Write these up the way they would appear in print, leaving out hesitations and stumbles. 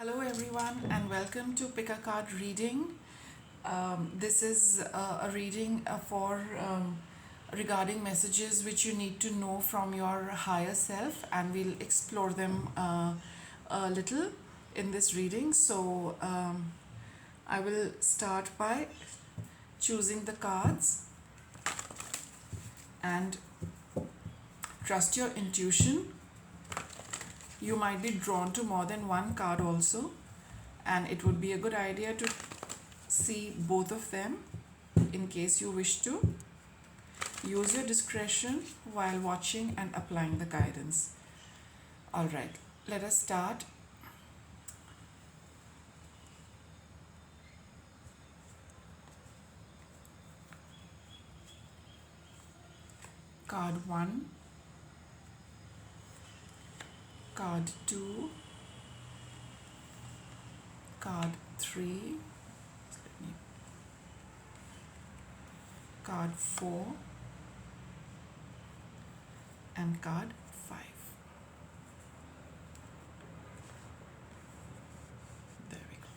Hello, everyone, and welcome to Pick a Card Reading. This is a reading for regarding messages which you need to know from your higher self, and we'll explore them a little in this reading. So, I will start by choosing the cards and trust your intuition. You might be drawn to more than one card also, and it would be a good idea to see both of them in case you wish to. Use your discretion while watching and applying the guidance. Alright, let us start. Card 1, card 2, card 3, card 4, and card 5. There we go.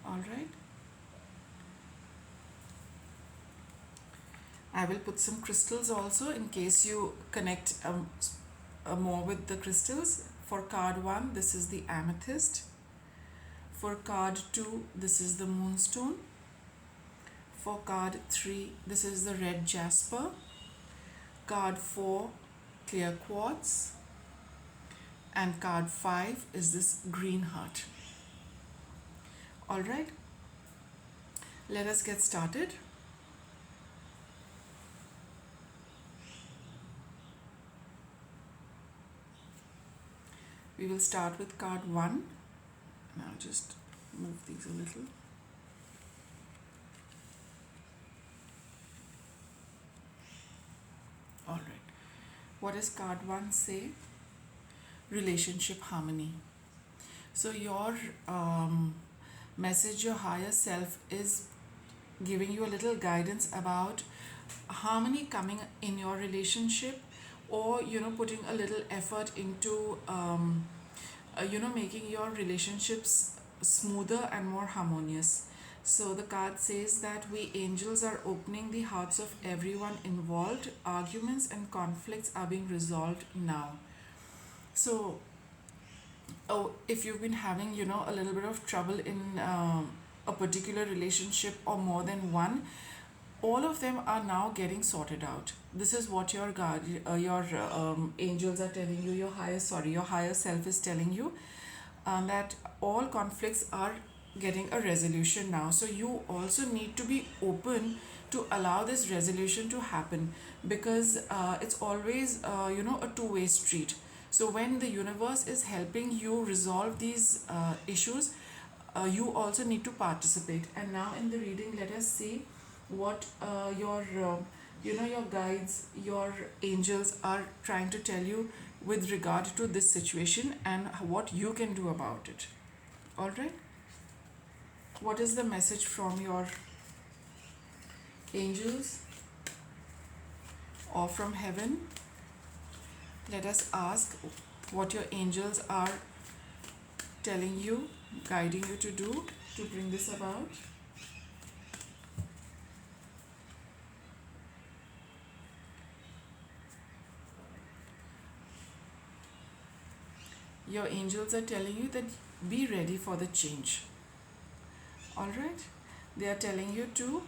All right. I will put some crystals also in case you connect more with the crystals. For card 1, this is the amethyst. For card 2, this is the moonstone. For card 3, this is the red jasper. Card 4, clear quartz. And card 5 is this green heart. Alright, let us get started. We will start with card 1, and I'll just move these a little. Alright, what does card 1 say? Relationship harmony. So your message, your higher self is giving you a little guidance about harmony coming in your relationship, or putting a little effort into making your relationships smoother and more harmonious. So the card says that we angels are opening the hearts of everyone involved. Arguments and conflicts are being resolved now. So if you've been having a little bit of trouble in a particular relationship, or more than one, all of them are now getting sorted out. This is what your angels are telling you. Your higher self is telling you that all conflicts are getting a resolution now. So you also need to be open to allow this resolution to happen, because it's always a two-way street. So when the universe is helping you resolve these issues, you also need to participate. And now in the reading, let us see what your guides, your angels are trying to tell you with regard to this situation, and what you can do about it. All right, what is the message from your angels or from heaven? Let us ask what your angels are telling you, guiding you to do to bring this about. Your angels are telling you that be ready for the change. Alright, they are telling you to,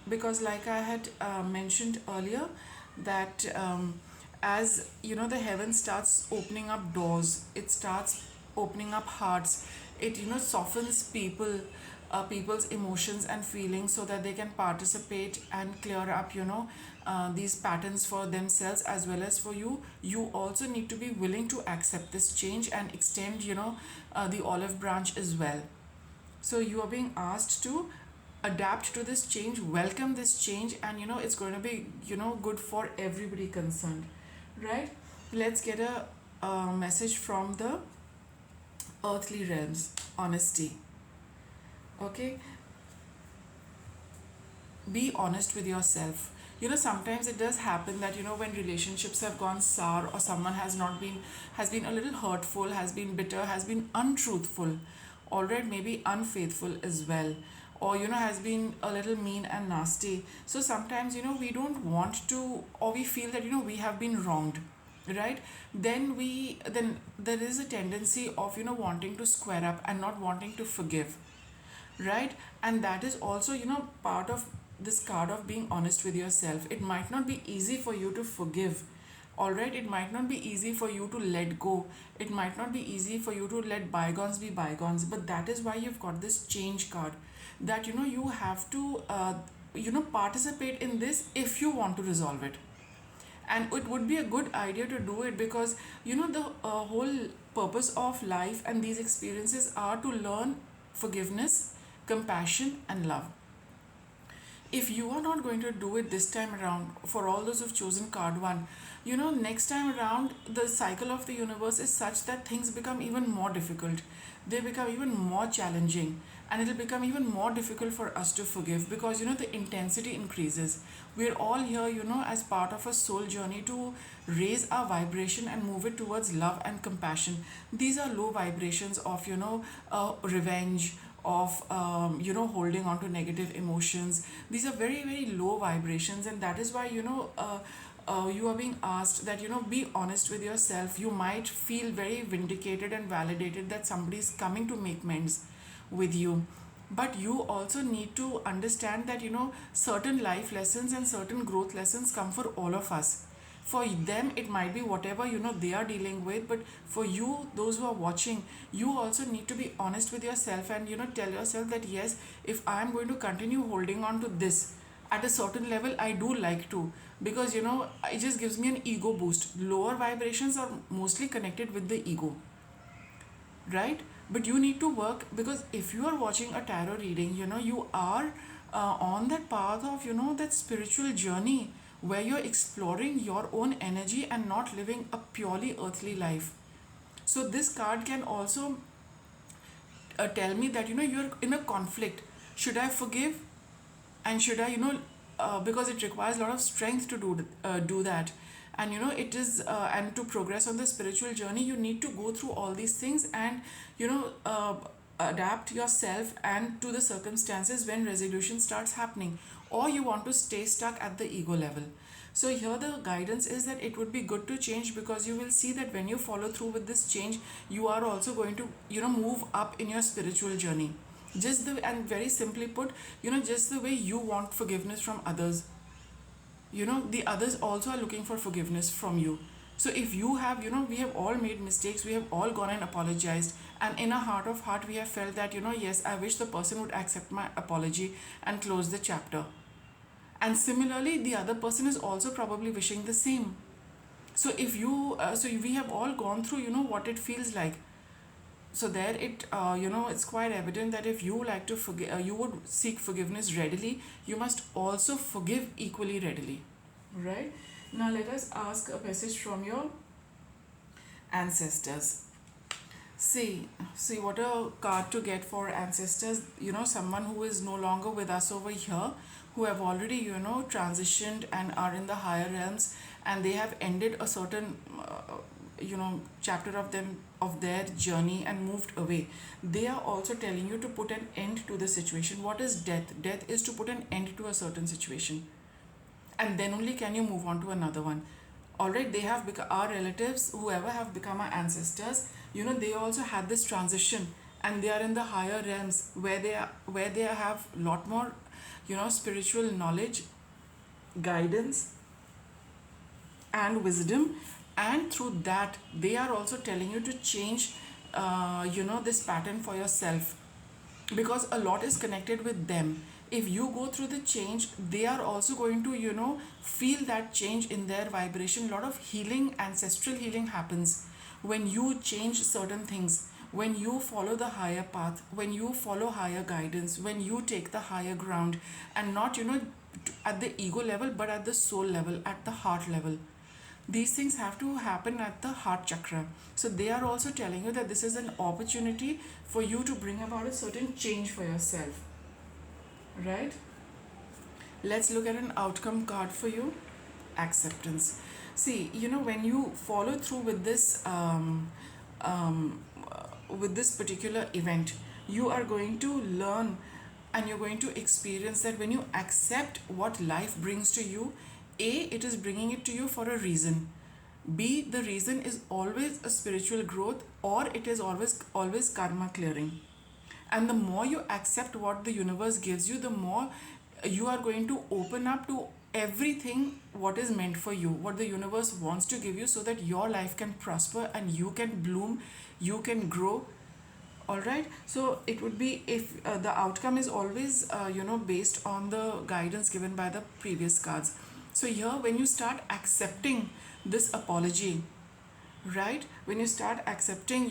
because like I had mentioned earlier, that as the heaven starts opening up doors, it starts opening up hearts, it softens people's emotions and feelings, so that they can participate and clear up these patterns for themselves as well as for you. You also need to be willing to accept this change and extend the olive branch as well. So you are being asked to adapt to this change, welcome this change, and it's going to be good for everybody concerned, right? Let's get a message from the earthly realms. Honesty. Okay, be honest with yourself. Sometimes it does happen that when relationships have gone sour, or someone has been a little hurtful, has been bitter, has been untruthful, alright, maybe unfaithful as well, or has been a little mean and nasty. So sometimes we don't want to, or we feel that we have been wronged, right? Then there is a tendency of wanting to square up and not wanting to forgive, right? And that is also part of this card of being honest with yourself. It might not be easy for you to forgive, all right? It might not be easy for you to let go. It might not be easy for you to let bygones be bygones, but that is why you've got this change card, that you have to participate in this if you want to resolve it. And it would be a good idea to do it, because the whole purpose of life and these experiences are to learn forgiveness, compassion and love. If you are not going to do it this time around, for all those who've chosen card 1, next time around the cycle of the universe is such that things become even more difficult, they become even more challenging, and it'll become even more difficult for us to forgive, because the intensity increases. We're all here as part of a soul journey to raise our vibration and move it towards love and compassion. These are low vibrations of revenge, of holding on to negative emotions. These are very very low vibrations, and that is why you are being asked that be honest with yourself. You might feel very vindicated and validated that somebody is coming to make amends with you, but you also need to understand that certain life lessons and certain growth lessons come for all of us. For them it might be whatever they are dealing with, but for you, those who are watching, you also need to be honest with yourself and tell yourself that yes, if I am going to continue holding on to this at a certain level, I do like to, because it just gives me an ego boost. Lower vibrations are mostly connected with the ego, right? But you need to work, because if you are watching a tarot reading, you are on that path of that spiritual journey, where you're exploring your own energy and not living a purely earthly life. So this card can also tell me that you're in a conflict. Should I forgive, and should I because it requires a lot of strength to do that. And it is and to progress on the spiritual journey, you need to go through all these things and you know uh, adapt yourself and to the circumstances when resolution starts happening, or you want to stay stuck at the ego level. So here the guidance is that it would be good to change, because you will see that when you follow through with this change, you are also going to move up in your spiritual journey. Just the and very simply put, just the way you want forgiveness from others, the others also are looking for forgiveness from you. So if you have, we have all made mistakes, we have all gone and apologized, and in our heart of heart we have felt that yes, I wish the person would accept my apology and close the chapter. And similarly the other person is also probably wishing the same. So if you so we have all gone through what it feels like. So there it it's quite evident that if you like to forgive, you would seek forgiveness readily, you must also forgive equally readily, right? Now let us ask a message from your ancestors. See what a card to get for ancestors. Someone who is no longer with us over here, who have already transitioned and are in the higher realms, and they have ended a certain chapter of their journey and moved away. They are also telling you to put an end to the situation. What is death? Death is to put an end to a certain situation, and then only can you move on to another one. All right, they have become our relatives, whoever have become our ancestors. They also had this transition, and they are in the higher realms, where they have lot more spiritual knowledge, guidance and wisdom. And through that they are also telling you to change this pattern for yourself, because a lot is connected with them. If you go through the change, they are also going to feel that change in their vibration. A lot of healing, ancestral healing happens when you change certain things, when you follow the higher path, when you follow higher guidance, when you take the higher ground, and not at the ego level, but at the soul level, at the heart level. These things have to happen at the heart chakra. So they are also telling you that this is an opportunity for you to bring about a certain change for yourself, right? Let's look at an outcome card for you. Acceptance. See, when you follow through with this particular event, you are going to learn and you're going to experience that when you accept what life brings to you, A, it is bringing it to you for a reason. B, the reason is always a spiritual growth, or it is always karma clearing. And the more you accept what the universe gives you, the more you are going to open up to everything what is meant for you, what the universe wants to give you, so that your life can prosper and you can bloom, you can grow. All right, so it would be, if the outcome is always based on the guidance given by the previous cards. So here, when you start accepting this apology, right, when you start accepting,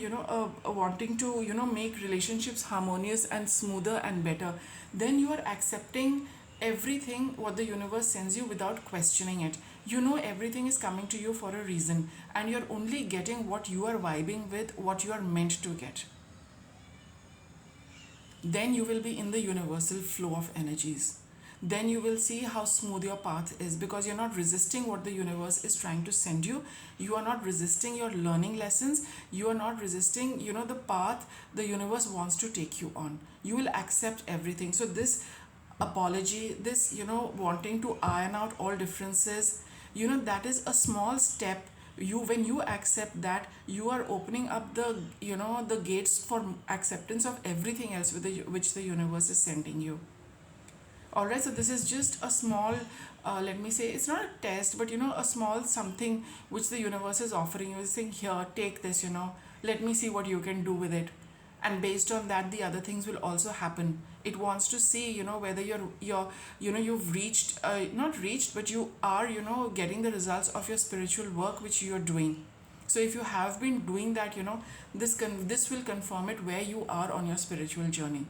wanting to make relationships harmonious and smoother and better, then you are accepting everything what the universe sends you without questioning it. Everything is coming to you for a reason, and you're only getting what you are vibing with, what you are meant to get. Then you will be in the universal flow of energies. Then you will see how smooth your path is, because you're not resisting what the universe is trying to send you. You are not resisting your learning lessons. You are not resisting, the path the universe wants to take you on. You will accept everything. So this apology, this, wanting to iron out all differences, that is a small step. When you accept that, you are opening up the gates for acceptance of everything else which the universe is sending you. All right, so this is just a small, let me say, it's not a test, but a small something which the universe is offering you, is saying, here, take this, let me see what you can do with it. And based on that, the other things will also happen. It wants to see, whether you've reached, not reached, but you are, getting the results of your spiritual work which you are doing. So if you have been doing that, this will confirm it where you are on your spiritual journey.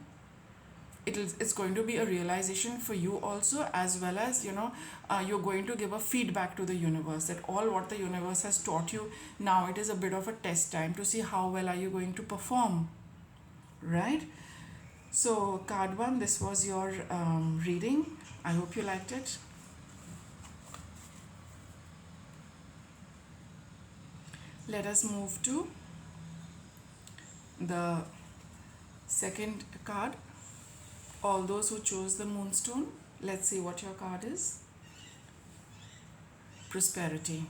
It's going to be a realization for you also, as well as you're going to give a feedback to the universe, that all what the universe has taught you, now it is a bit of a test time to see how well are you going to perform, right? So card 1, this was your reading. I hope you liked it. Let us move to the second card. All those who chose the moonstone, let's see what your card is. Prosperity.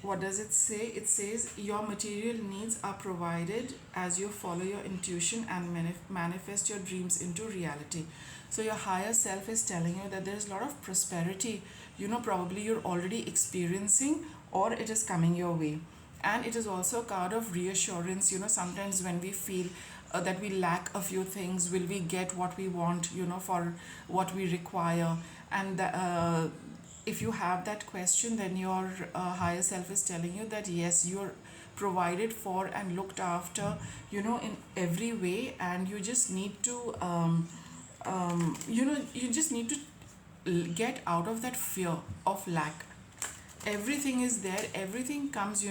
What does it say? It says your material needs are provided as you follow your intuition and manifest your dreams into reality. So your higher self is telling you that there is a lot of prosperity, probably you're already experiencing, or it is coming your way. And it is also a card of reassurance. Sometimes when we feel that we lack a few things, will we get what we want, for what we require? And if you have that question, then your higher self is telling you that yes, you're provided for and looked after, in every way, and you just need to you just need to get out of that fear of lack. Everything is there, everything comes,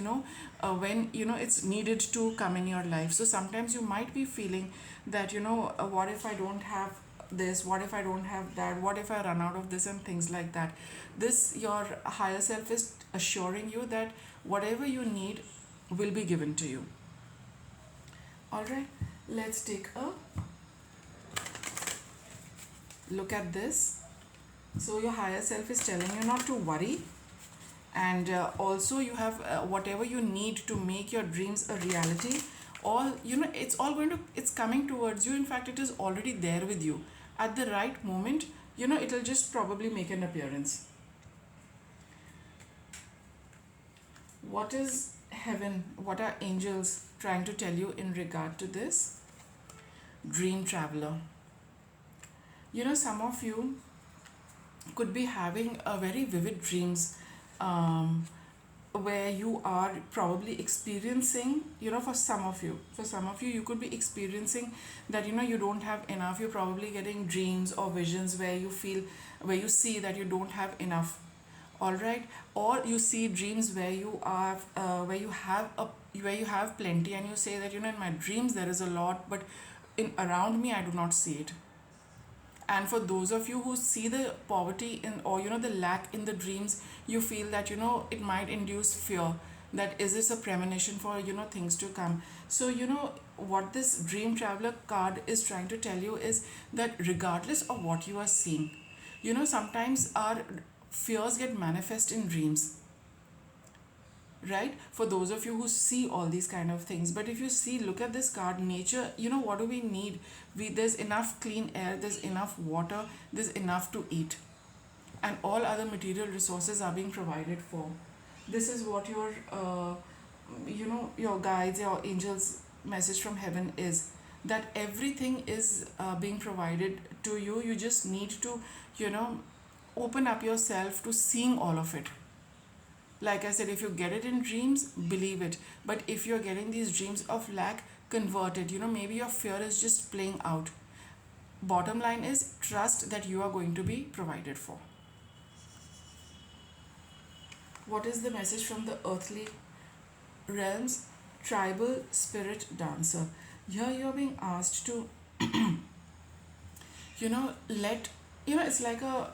when it's needed to come in your life. So sometimes you might be feeling that, what if I don't have this, what if I don't have that, what if I run out of this, and things like that. This, your higher self is assuring you that whatever you need will be given to you. All right, let's take a look at this. So your higher self is telling you not to worry, and also you have whatever you need to make your dreams a reality. All, it's coming towards you. In fact, it is already there with you at the right moment. It'll just probably make an appearance. What is heaven, what are angels trying to tell you in regard to this? Dream traveler. Some of you could be having a very vivid dreams, where you are probably experiencing, for some of you you could be experiencing that you don't have enough. You're probably getting dreams or visions where you see that you don't have enough. All right, or you see dreams where you are where you have plenty, and you say that in my dreams there is a lot, but in around me I do not see it. And for those of you who see the poverty in, or the lack in the dreams, you feel that it might induce fear, that is this a premonition for things to come. So what this dream traveler card is trying to tell you is that regardless of what you are seeing, sometimes our fears get manifest in dreams, right? For those of you who see all these kind of things. But if you see, look at this card, nature, what do we need? There's enough clean air, there's enough water, there's enough to eat, and all other material resources are being provided for. This is what your your guides, your angels message from heaven is, that everything is being provided to you. You just need to open up yourself to seeing all of it. Like I said, if you get it in dreams, believe it. But if you're getting these dreams of lack, convert it. Maybe your fear is just playing out. Bottom line is, trust that you are going to be provided for. What is the message from the earthly realms? Tribal spirit dancer. Here you're being asked to, let, it's like a,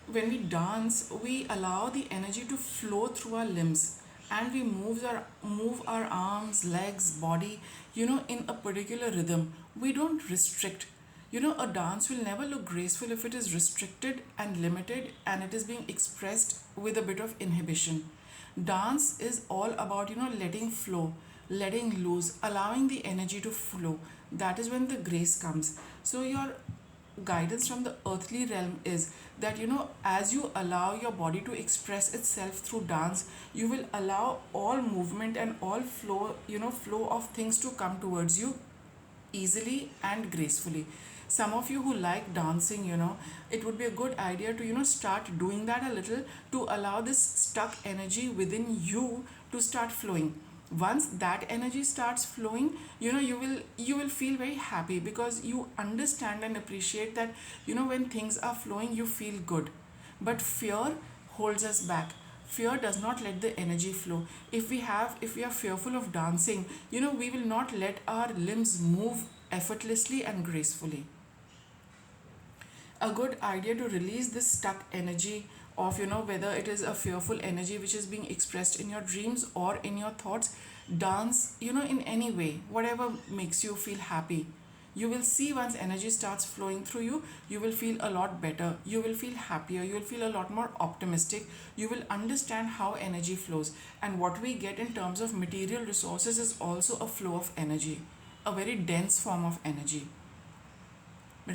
when we dance, we allow the energy to flow through our limbs, and we move our arms, legs, body, in a particular rhythm. We don't restrict. A dance will never look graceful if it is restricted and limited, and it is being expressed with a bit of inhibition. Dance is all about letting flow, letting loose, allowing the energy to flow. That is when the grace comes. So your guidance from the earthly realm is that as you allow your body to express itself through dance, you will allow all movement and all flow of things to come towards you easily and gracefully. Some of you who like dancing, it would be a good idea to start doing that a little, to allow this stuck energy within you to start flowing. Once that energy starts flowing, you will feel very happy, because you understand and appreciate that when things are flowing, you feel good. But fear holds us back. Fear does not let the energy flow. If we are fearful of dancing, we will not let our limbs move effortlessly and gracefully. A good idea to release this stuck energy of whether it is a fearful energy which is being expressed in your dreams or in your thoughts. Dance in any way, whatever makes you feel happy. You will see, once energy starts flowing through you, you will feel a lot better, you will feel happier, you will feel a lot more optimistic. You will understand how energy flows, and what we get in terms of material resources is also a flow of energy, a very dense form of energy,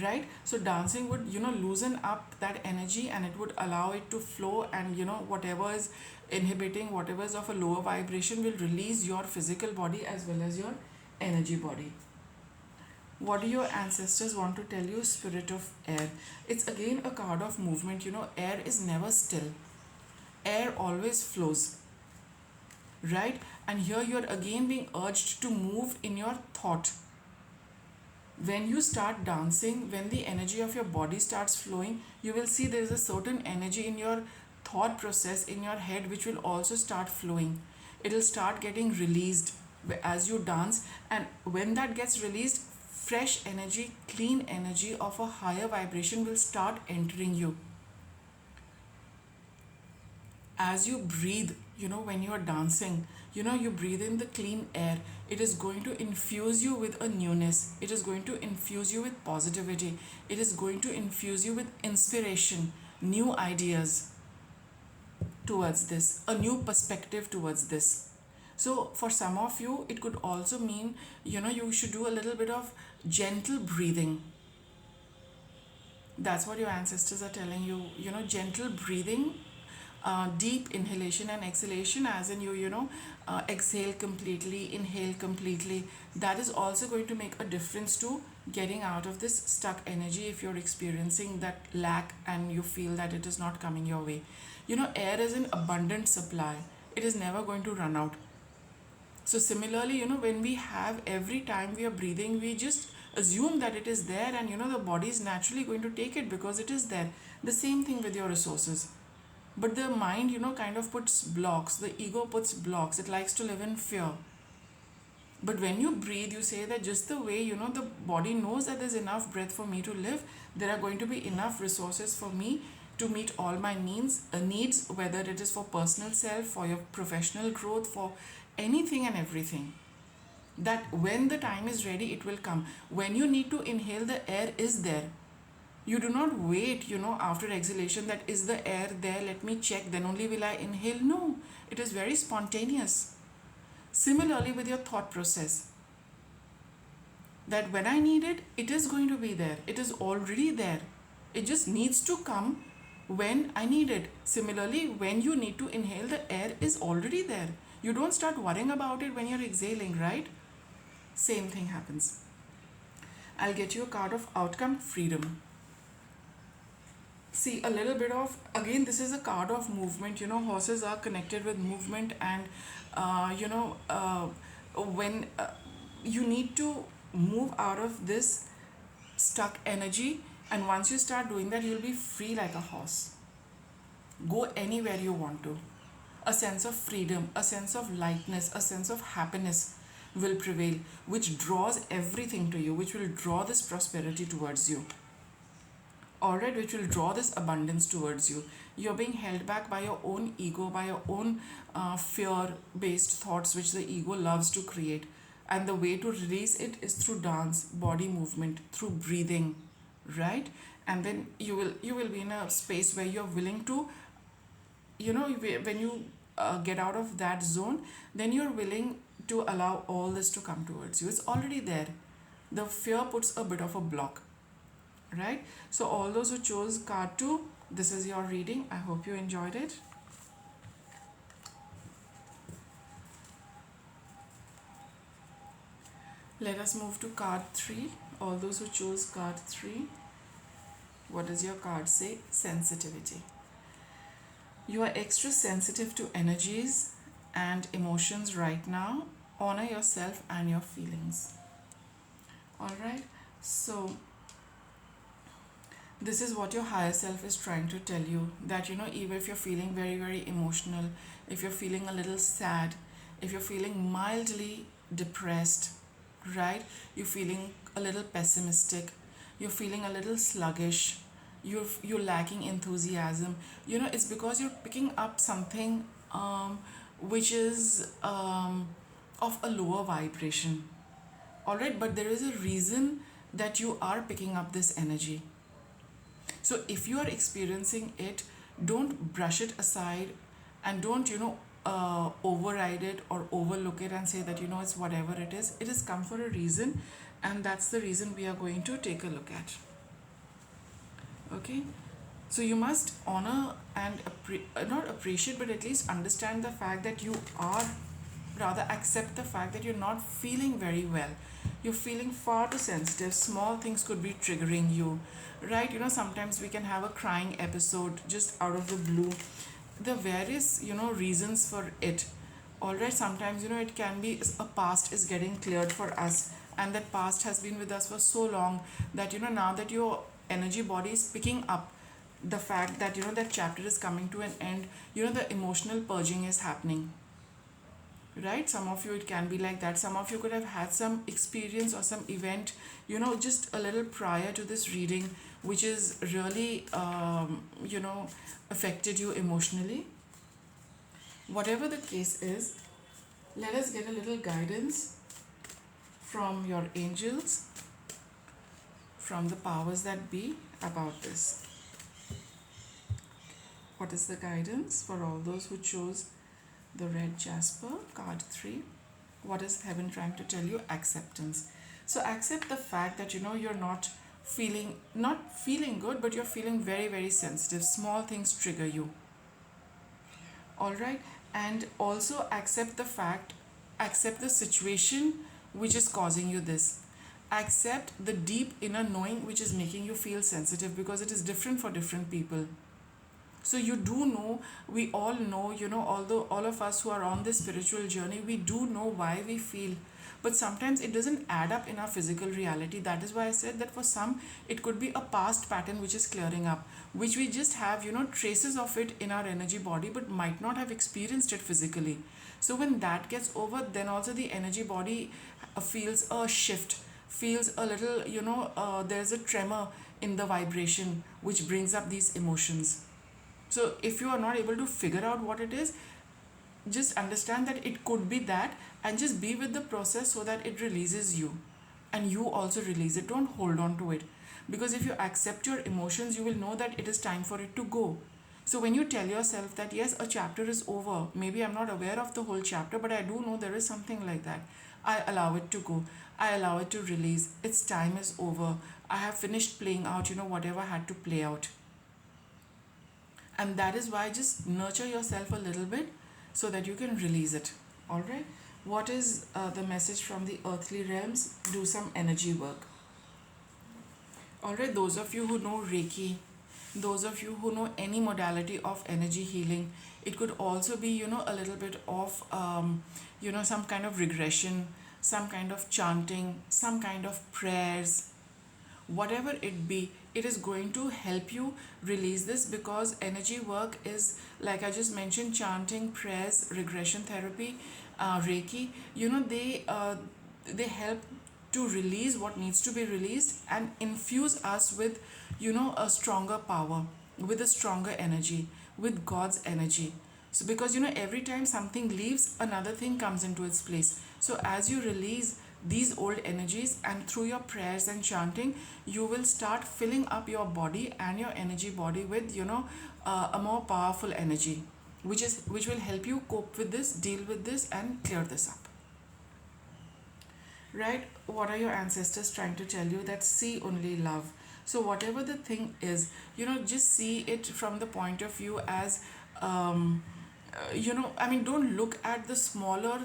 right? So dancing would loosen up that energy, and it would allow it to flow, and whatever is inhibiting, whatever is of a lower vibration, will release your physical body as well as your energy body. What do your ancestors want to tell you? Spirit of air. It's again a card of movement. Air is never still, air always flows, right? And here you're again being urged to move in your thought. When you start dancing, when the energy of your body starts flowing, you will see there is a certain energy in your thought process, in your head, which will also start flowing. It will start getting released as you dance, and when that gets released, fresh energy, clean energy of a higher vibration will start entering you. As you breathe, when you are dancing, you breathe in the clean air. It is going to infuse you with a newness. It is going to infuse you with positivity. It is going to infuse you with inspiration, new ideas towards this, a new perspective towards this. So for some of you, it could also mean, you should do a little bit of gentle breathing. That's what your ancestors are telling you. Gentle breathing, deep inhalation and exhalation, as in exhale completely, inhale completely. That is also going to make a difference to getting out of this stuck energy if you're experiencing that lack and you feel that it is not coming your way. Air is an abundant supply. It is never going to run out. So similarly, when we have, every time we are breathing, we just assume that it is there, and the body is naturally going to take it because it is there. The same thing with your resources. But the mind, kind of puts blocks. The ego puts blocks. It likes to live in fear. But when you breathe, you say that just the way, the body knows that there's enough breath for me to live, there are going to be enough resources for me to meet all my needs, whether it is for personal self, for your professional growth, for anything and everything. That when the time is ready, it will come. When you need to inhale, the air is there. You do not wait, after exhalation, that is the air there, let me check, then only will I inhale. No, it is very spontaneous. Similarly, with your thought process, that when I need it, it is going to be there. It is already there. It just needs to come when I need it. Similarly, when you need to inhale, the air is already there. You don't start worrying about it when you're exhaling, right? Same thing happens. I'll get you a card of outcome, freedom. See, a little bit of, again, this is a card of movement. Horses are connected with movement, and when you need to move out of this stuck energy, and once you start doing that, you'll be free like a horse. Go anywhere you want to. A sense of freedom, a sense of lightness, a sense of happiness will prevail, which draws everything to you, which will draw this prosperity towards you. Alright, which will draw this abundance towards you. You're being held back by your own ego, by your own fear-based thoughts, which the ego loves to create. And the way to release it is through dance, body movement, through breathing, right? And then you will be in a space where you're willing to, when you get out of that zone, then you're willing to allow all this to come towards you. It's already there. The fear puts a bit of a block, right? So all those who chose card 2, this is your reading. I hope you enjoyed it. Let us move to card 3. All those who chose card 3, what does your card say? Sensitivity. You are extra sensitive to energies and emotions right now. Honor yourself and your feelings. Alright, so this is what your higher self is trying to tell you, that even if you're feeling very, very emotional, if you're feeling a little sad, if you're feeling mildly depressed, right, you're feeling a little pessimistic, you're feeling a little sluggish, you're lacking enthusiasm, it's because you're picking up something which is of a lower vibration. Alright, but there is a reason that you are picking up this energy. So if you are experiencing it, don't brush it aside, and don't override it or overlook it and say that it's whatever it is. It has come for a reason, and that's the reason we are going to take a look at. Okay, so you must honor and not appreciate, but at least understand the fact that you are, rather accept the fact that you're not feeling very well. You're feeling far too sensitive. Small things could be triggering you, right? Sometimes we can have a crying episode just out of the blue. The various reasons for it. Alright, sometimes it can be a past is getting cleared for us, and that past has been with us for so long that now that your energy body is picking up the fact that that chapter is coming to an end, the emotional purging is happening, right? Some of you, it can be like that. Some of you could have had some experience or some event just a little prior to this reading, which is really affected you emotionally. Whatever the case is, let us get a little guidance from your angels, from the powers that be, about this. What is the guidance for all those who chose the red jasper, card 3? What is heaven trying to tell you? Acceptance. So accept the fact that you're not feeling good, but you're feeling very, very sensitive. Small things trigger you. Alright, and also accept the situation which is causing you this. Accept the deep inner knowing which is making you feel sensitive, because it is different for different people. So you do know, we all know, although all of us who are on this spiritual journey, we do know why we feel, but sometimes it doesn't add up in our physical reality. That is why I said that for some it could be a past pattern which is clearing up, which we just have traces of it in our energy body, but might not have experienced it physically. So when that gets over, then also the energy body feels a shift, feels a little, there's a tremor in the vibration which brings up these emotions. So if you are not able to figure out what it is, just understand that it could be that, and just be with the process so that it releases you and you also release it. Don't hold on to it, because if you accept your emotions, you will know that it is time for it to go. So when you tell yourself that yes, a chapter is over, maybe I'm not aware of the whole chapter, but I do know there is something like that, I allow it to go, I allow it to release, its time is over, I have finished playing out, whatever had to play out. And that is why just nurture yourself a little bit so that you can release it. All right, what is the message from the earthly realms? Do some energy work. All right, those of you who know Reiki, those of you who know any modality of energy healing, it could also be, a little bit of, some kind of regression, some kind of chanting, some kind of prayers, whatever it be, it is going to help you release this, because energy work is, like I just mentioned, chanting, prayers, regression therapy, Reiki, they help to release what needs to be released and infuse us with, a stronger power, with a stronger energy, with God's energy. So because, every time something leaves, another thing comes into its place. So as you release these old energies, and through your prayers and chanting, you will start filling up your body and your energy body with, a more powerful energy, which will help you cope with this, deal with this, and clear this up. Right, what are your ancestors trying to tell you? That see only love. So whatever the thing is, just see it from the point of view as, I mean, don't look at the smaller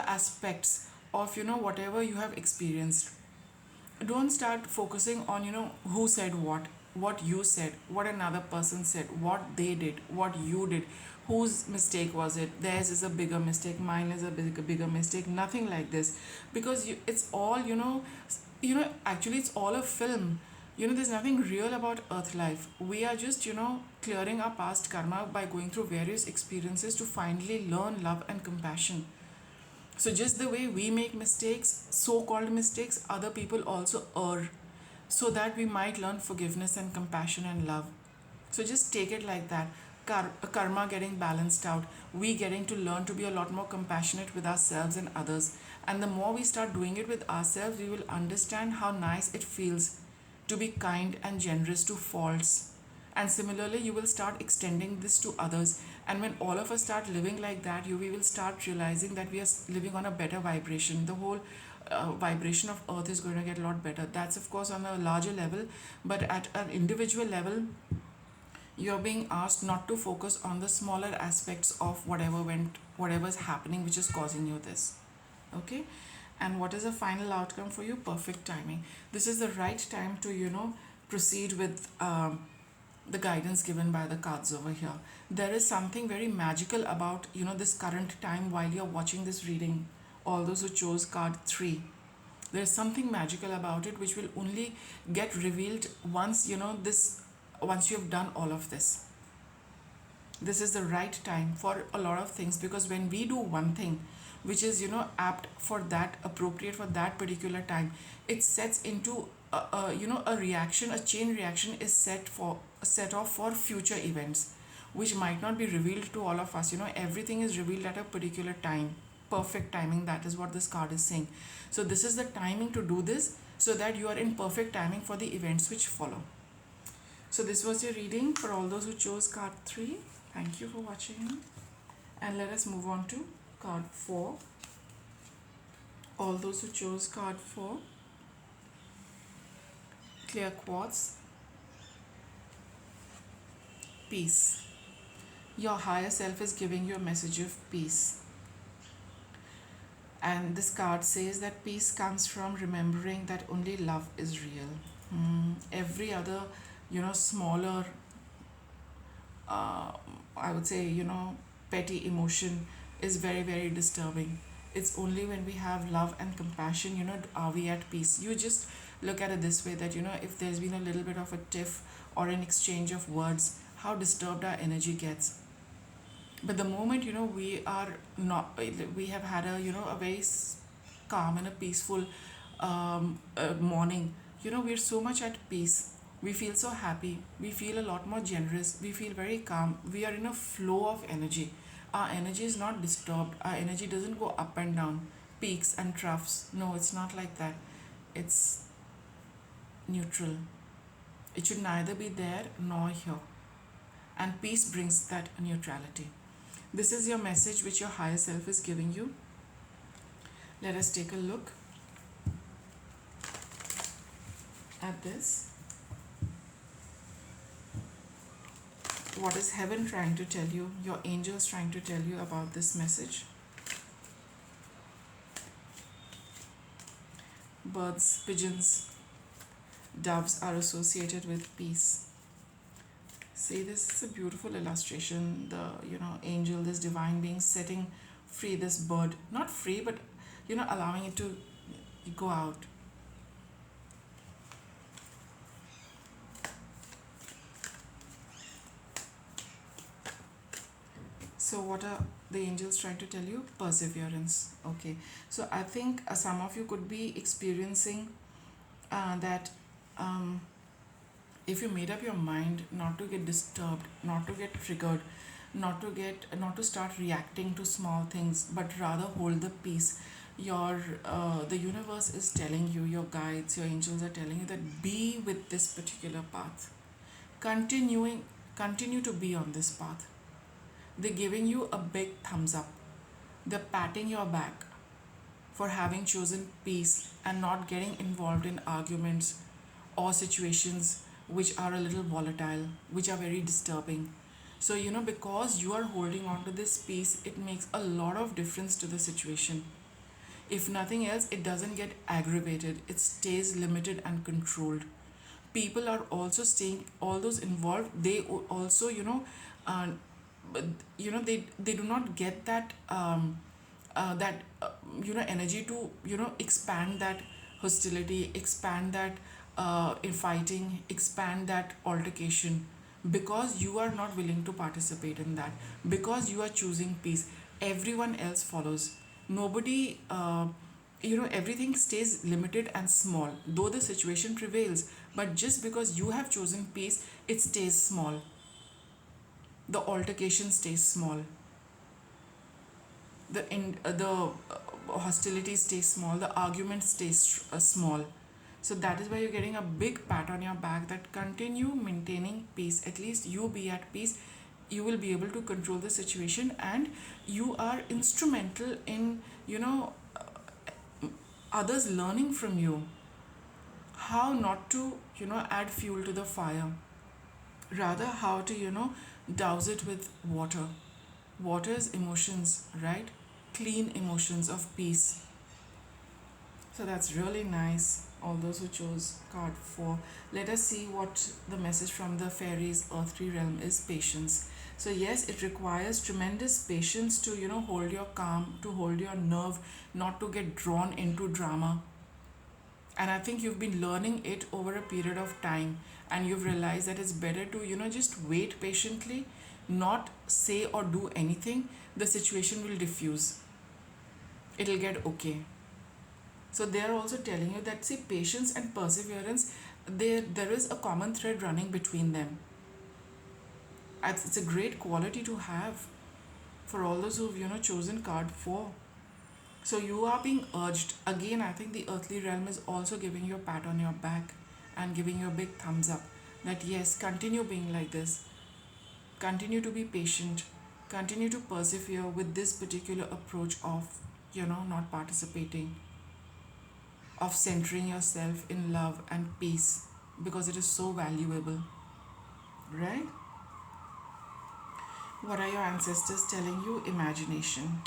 aspects of, whatever you have experienced. Don't start focusing on, who said what you said, what another person said, what they did, what you did, whose mistake was it, theirs is a bigger mistake, mine is a bigger mistake. Nothing like this, because it's all, actually it's all a film. There's nothing real about earth life. We are just, clearing our past karma by going through various experiences to finally learn love and compassion. So just the way we make mistakes, so-called mistakes, other people also err, so that we might learn forgiveness and compassion and love. So just take it like that. Karma getting balanced out, we getting to learn to be a lot more compassionate with ourselves and others. And the more we start doing it with ourselves, we will understand how nice it feels to be kind and generous to faults. And similarly, you will start extending this to others. And when all of us start living like that, we will start realizing that we are living on a better vibration. The whole vibration of earth is going to get a lot better. That's of course on a larger level, but at an individual level, you're being asked not to focus on the smaller aspects of whatever's happening, which is causing you this. Okay, and what is the final outcome for you? Perfect timing. This is the right time to, proceed with the guidance given by the cards over here. There is something very magical about, this current time while you're watching this reading. All those who chose card 3, there's something magical about it which will only get revealed once, once you have done all of this. This is the right time for a lot of things, because when we do one thing which is, apt for that, appropriate for that particular time, it sets into a reaction, a chain reaction is set off for future events, which might not be revealed to all of us. Everything is revealed at a particular time. Perfect timing, that is what this card is saying. So this is the timing to do this, so that you are in perfect timing for the events which follow. So this was your reading for all those who chose card 3. Thank you for watching, and let us move on to card 4. All those who chose card 4, clear quartz, peace. Your higher self is giving you a message of peace. And this card says that peace comes from remembering that only love is real. Every other, smaller, I would say, petty emotion is very, very disturbing. It's only when we have love and compassion, are we at peace. You just look at it this way, that, if there's been a little bit of a tiff or an exchange of words, how disturbed our energy gets. But the moment we are not, we have had a a very calm and a peaceful morning, we're so much at peace. We feel so happy, we feel a lot more generous, we feel very calm, we are in a flow of energy. Our energy is not disturbed, our energy doesn't go up and down, peaks and troughs. No, it's not like that. It's neutral. It should neither be there nor here. And peace brings that neutrality. This is your message which your higher self is giving you. Let us take a look at this. What is heaven trying to tell you? Your angels trying to tell you about this message? Birds, pigeons, doves are associated with peace. See, this is a beautiful illustration. The angel, this divine being, setting free this bird. Not free, but allowing it to go out. So what are the angels trying to tell you? Perseverance. Okay. So I think some of you could be experiencing that if you made up your mind not to get disturbed, not to get triggered, not to start reacting to small things, but rather hold the peace. Your the universe is telling you, your guides, your angels are telling you that be with this particular path. Continue to be on this path. They're giving you a big thumbs up. They're patting your back for having chosen peace and not getting involved in arguments or situations which are a little volatile, which are very disturbing. So, because you are holding on to this peace, it makes a lot of difference to the situation. If nothing else, it doesn't get aggravated, it stays limited and controlled. People are also staying, all those involved, they also, uh, they do not get that energy to expand that hostility, expand that in fighting, expand that altercation, because you are not willing to participate in that, because you are choosing peace. Everyone else follows. Nobody everything stays limited and small, though the situation prevails, but just because you have chosen peace, it stays small. The altercation stays small, the hostility stays small, the argument stays small. So that is why you're getting a big pat on your back, that continue maintaining peace. At least you be at peace, you will be able to control the situation, and you are instrumental in others learning from you how not to add fuel to the fire, rather how to douse it with water. Water is emotions, right? Clean emotions of peace. So that's really nice. All those who chose card 4. Let us see what the message from the fairies earthly realm is. Patience. So yes, it requires tremendous patience to hold your calm, to hold your nerve, not to get drawn into drama. And I think you've been learning it over a period of time, and you've realized that it's better to just wait patiently, not say or do anything. The situation will diffuse, it'll get okay. So they are also telling you that, see, patience and perseverance, there is a common thread running between them. It's a great quality to have for all those who've chosen card 4. So you are being urged again. I think the earthly realm is also giving you a pat on your back and giving you a big thumbs up, that yes, continue being like this, continue to be patient, continue to persevere with this particular approach of not participating, of centering yourself in love and peace, because it is so valuable, right? What are your ancestors telling you? Imagination.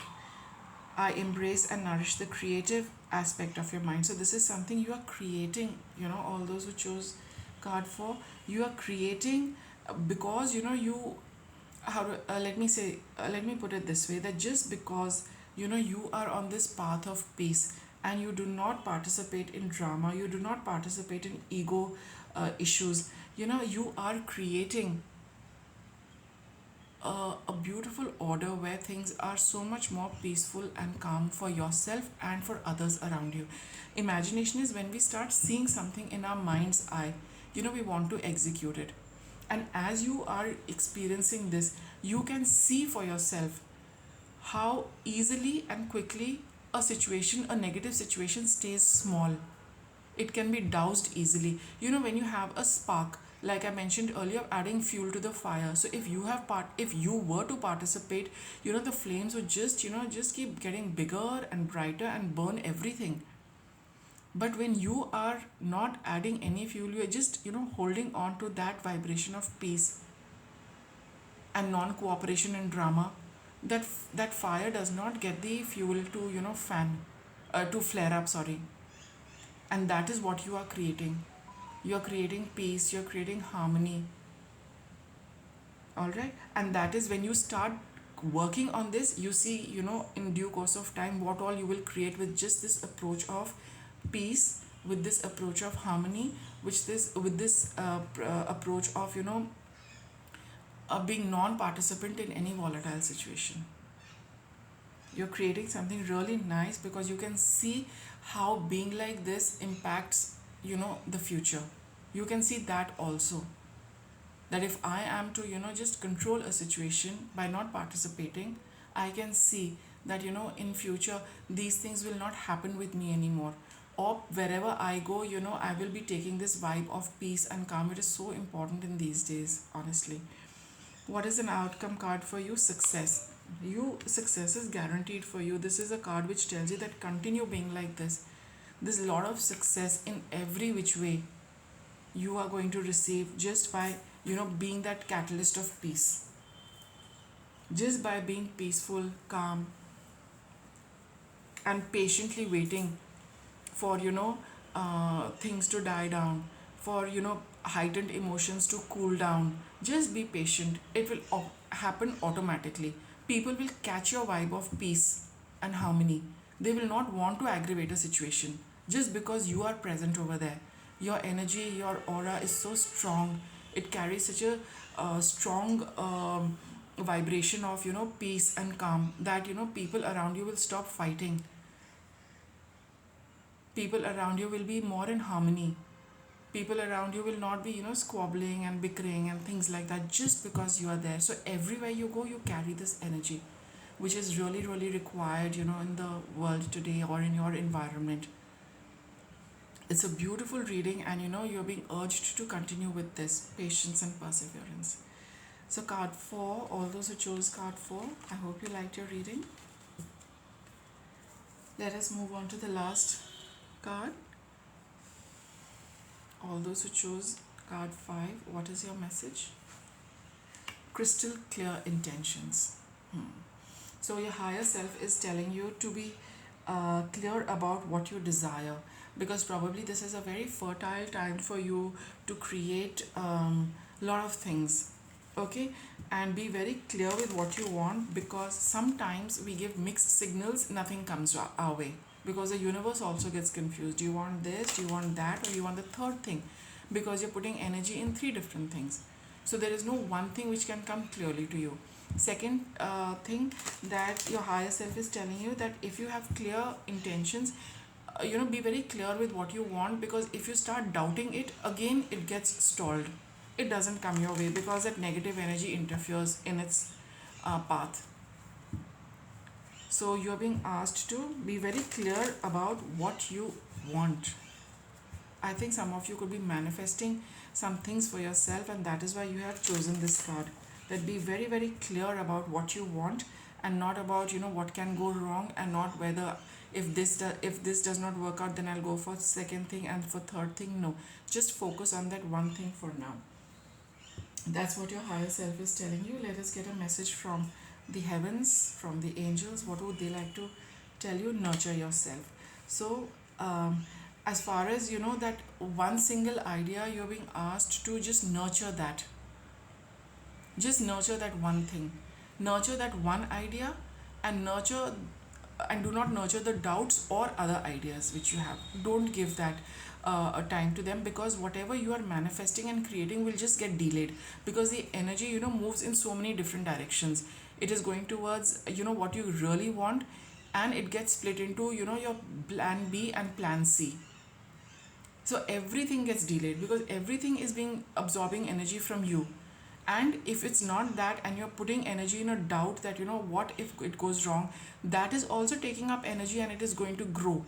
I embrace and nourish the creative aspect of your mind. So this is something you are creating, all those who chose card 4, you are creating, because you how to, let me put it this way, that just because you are on this path of peace, and you do not participate in drama, you do not participate in ego issues, you are creating a beautiful order where things are so much more peaceful and calm for yourself and for others around you. Imagination is when we start seeing something in our mind's eye, we want to execute it. And as you are experiencing this, you can see for yourself how easily and quickly a negative situation stays small. It can be doused easily. When you have a spark, like I mentioned earlier, adding fuel to the fire. So if you were to participate, the flames would just keep getting bigger and brighter and burn everything. But when you are not adding any fuel, you are just holding on to that vibration of peace and non-cooperation and drama. That fire does not get the fuel to fan to flare up, sorry. And that is what you are creating. You're creating peace, you're creating harmony. All right, and that is when you start working on this, you see, in due course of time, what all you will create with just this approach of peace, with this approach of harmony, which this with this approach of being non-participant in any volatile situation. You're creating something really nice because you can see how being like this impacts the future. You can see that also, that if I am to just control a situation by not participating, I can see that in future these things will not happen with me anymore, or wherever I go, I will be taking this vibe of peace and calm. It is so important in these days, honestly. What is an outcome card for you? Success. Success is guaranteed for you. This is a card which tells you that continue being like this. There's a lot of success in every which way you are going to receive just by being that catalyst of peace, just by being peaceful, calm, and patiently waiting for things to die down, for heightened emotions to cool down. Just be patient, it will happen automatically. People will catch your vibe of peace and harmony. They will not want to aggravate a situation just because you are present over there. Your energy, your aura is so strong. It carries such a strong vibration of peace and calm that people around you will stop fighting. People around you will be more in harmony. People around you will not be squabbling and bickering and things like that just because you are there. So everywhere you go, you carry this energy, which is really really required in the world today or in your environment. It's a beautiful reading, and you're being urged to continue with this patience and perseverance. So card 4, all those who chose card 4, I hope you liked your reading. Let us move on to the last card. All those who chose card 5, what is your message? Crystal clear intentions. So your higher self is telling you to be clear about what you desire, because probably this is a very fertile time for you to create a lot of things. Okay, and be very clear with what you want, because sometimes we give mixed signals, nothing comes our way, because the universe also gets confused. Do you want this, do you want that, or do you want the third thing? Because you're putting energy in 3 different things. So there is no one thing which can come clearly to you. Second thing that your higher self is telling you, that if you have clear intentions, be very clear with what you want, because if you start doubting it, again it gets stalled. It doesn't come your way because that negative energy interferes in its path. So you're being asked to be very clear about what you want. I think some of you could be manifesting some things for yourself, and that is why you have chosen this card. That be very very clear about what you want, and not about what can go wrong, and not whether if this does not work out, then I'll go for second thing and for third thing. No, just focus on that one thing for now. That's what your higher self is telling you. Let us get a message from the heavens, from the angels. What would they like to tell you? Nurture yourself. So as far as that one single idea, you're being asked to just nurture that. Just nurture that one thing. Nurture that one idea, and nurture and do not nurture the doubts or other ideas which you have. Don't give that a time to them, because whatever you are manifesting and creating will just get delayed, because the energy, moves in so many different directions. It is going towards, what you really want, and it gets split into, your plan B and plan C. So everything gets delayed because everything is being absorbing energy from you. And if it's not that, and you're putting energy in a doubt that, what if it goes wrong, that is also taking up energy and it is going to grow.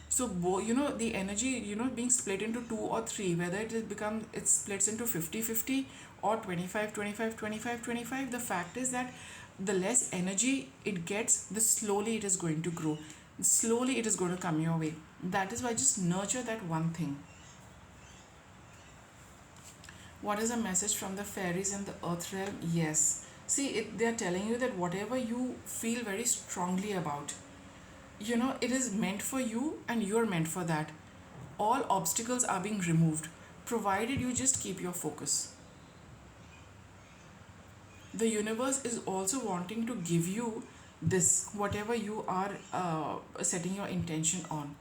So the energy, being split into two or three, whether it splits into 50-50 or 25-25-25-25, the fact is that the less energy it gets, the slowly it is going to grow, slowly it is going to come your way. That is why just nurture that one thing. What is a message from the fairies in the earth realm? Yes, see they are telling you that whatever you feel very strongly about, it is meant for you, and you're meant for that. All obstacles are being removed, provided you just keep your focus. The universe is also wanting to give you this, whatever you are setting your intention on.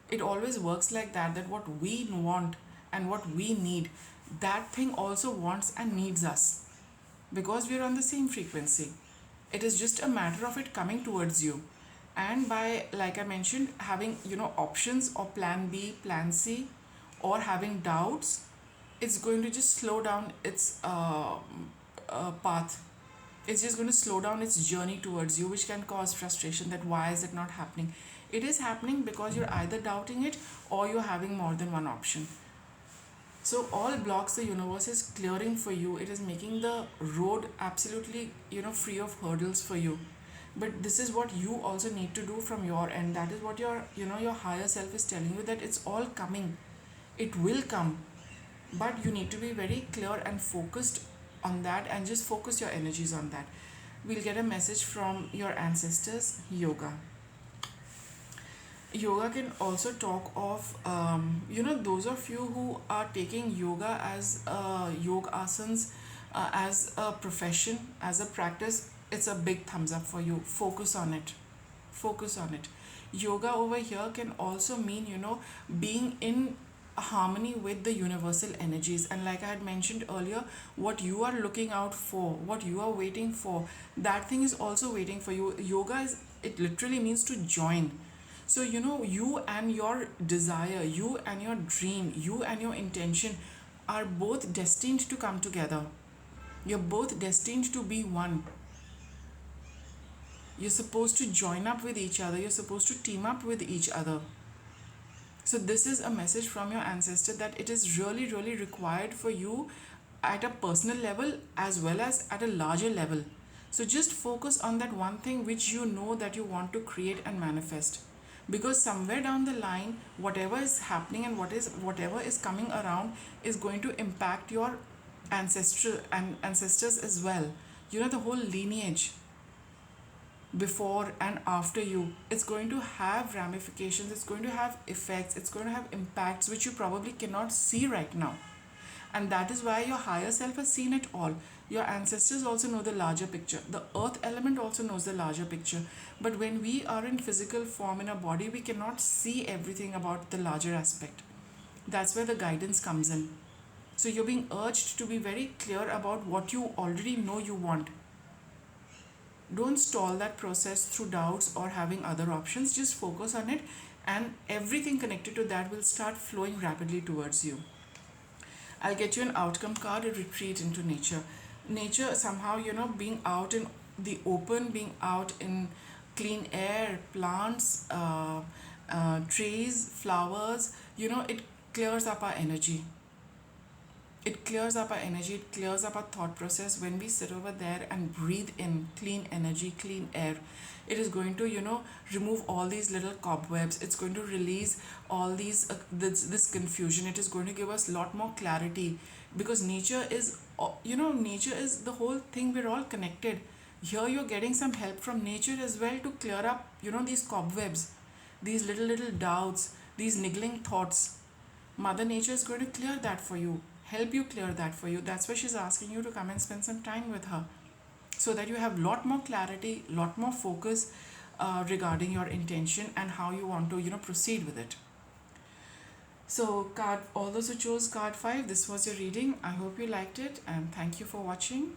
It always works like that, that what we want and what we need, that thing also wants and needs us, because we are on the same frequency. It is just a matter of it coming towards you. And by, like I mentioned, having, options or plan B, plan C, or having doubts, it's going to just slow down its path. It's just going to slow down its journey towards you, which can cause frustration, that why is it not happening. It is happening because you're either doubting it or you're having more than one option. So all blocks the universe is clearing for you. It is making the road absolutely, free of hurdles for you. But this is what you also need to do from your end. That is what your higher self is telling you, that it's all coming. It will come. But you need to be very clear and focused on that, and just focus your energies on that. We'll get a message from your ancestors. Yoga. Yoga can also talk of, those of you who are taking yoga as yoga asanas, as a profession, as a practice. It's a big thumbs up for you. Focus on it. Focus on it. Yoga over here can also mean, being in harmony with the universal energies. And like I had mentioned earlier, what you are looking out for, what you are waiting for, that thing is also waiting for you. Yoga is, it literally means to join. So, you and your desire, you and your dream, you and your intention are both destined to come together. You're both destined to be one. You're supposed to join up with each other. You're supposed to team up with each other. So this is a message from your ancestor, that it is really, really required for you at a personal level as well as at a larger level. So just focus on that one thing which you know that you want to create and manifest. Because somewhere down the line, whatever is happening and whatever is coming around is going to impact your ancestors as well. The whole lineage before and after you, it's going to have ramifications, it's going to have effects, it's going to have impacts which you probably cannot see right now. And that is why your higher self has seen it all. Your ancestors also know the larger picture. The earth element also knows the larger picture. But when we are in physical form in a body, we cannot see everything about the larger aspect. That's where the guidance comes in. So you're being urged to be very clear about what you already know you want. Don't stall that process through doubts or having other options. Just focus on it, and everything connected to that will start flowing rapidly towards you. I'll get you an outcome card, a retreat into nature. Nature, somehow, being out in the open, being out in clean air, plants, trees, flowers, it clears up our energy. It clears up our energy, it clears up our thought process. When we sit over there and breathe in clean energy, clean air, it is going to, remove all these little cobwebs. It's going to release all these, this confusion. It is going to give us a lot more clarity, because nature is, nature is the whole thing. We're all connected. Here you're getting some help from nature as well to clear up, these cobwebs, these little doubts, these niggling thoughts. Mother Nature is going to clear that for you, help you clear that for you. That's why she's asking you to come and spend some time with her, so that you have lot more clarity, lot more focus, regarding your intention and how you want to proceed with it. So card, all those who chose card 5, this was your reading. I hope you liked it and thank you for watching.